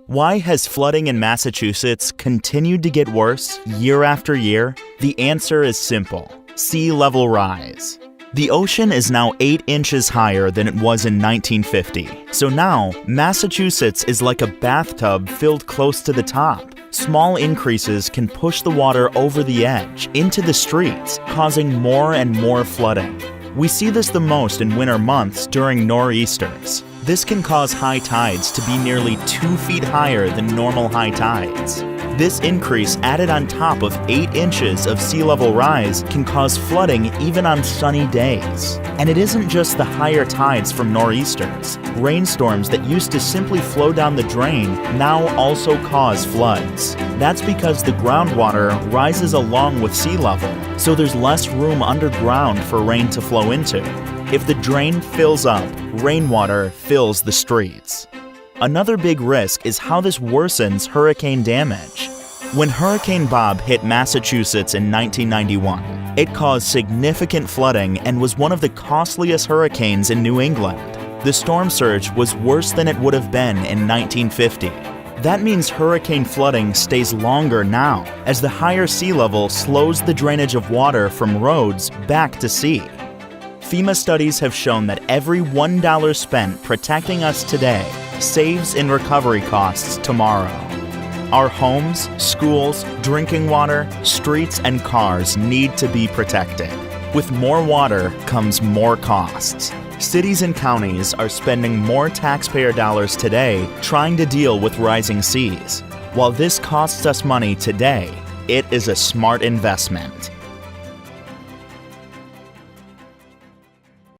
Why has flooding in Massachusetts continued to get worse year after year? The answer is simple: sea level rise. The ocean is now 8 inches higher than it was in 1950. So now, Massachusetts is like a bathtub filled close to the top. Small increases can push the water over the edge, into the streets, causing more and more flooding. We see this the most in winter months during nor'easters. This can cause high tides to be nearly 2 feet higher than normal high tides. This increase added on top of 8 inches of sea level rise can cause flooding even on sunny days. And it isn't just the higher tides from nor'easters. Rainstorms that used to simply flow down the drain now also cause floods. That's because the groundwater rises along with sea level, so there's less room underground for rain to flow into. If the drain fills up, rainwater fills the streets. Another big risk is how this worsens hurricane damage. When Hurricane Bob hit Massachusetts in 1991, it caused significant flooding and was one of the costliest hurricanes in New England. The storm surge was worse than it would have been in 1950. That means hurricane flooding stays longer now, as the higher sea level slows the drainage of water from roads back to sea. FEMA studies have shown that every $1 spent protecting us today saves in recovery costs tomorrow. Our homes, schools, drinking water, streets, and cars need to be protected. With more water comes more costs. Cities and counties are spending more taxpayer dollars today trying to deal with rising seas. While this costs us money today, it is a smart investment.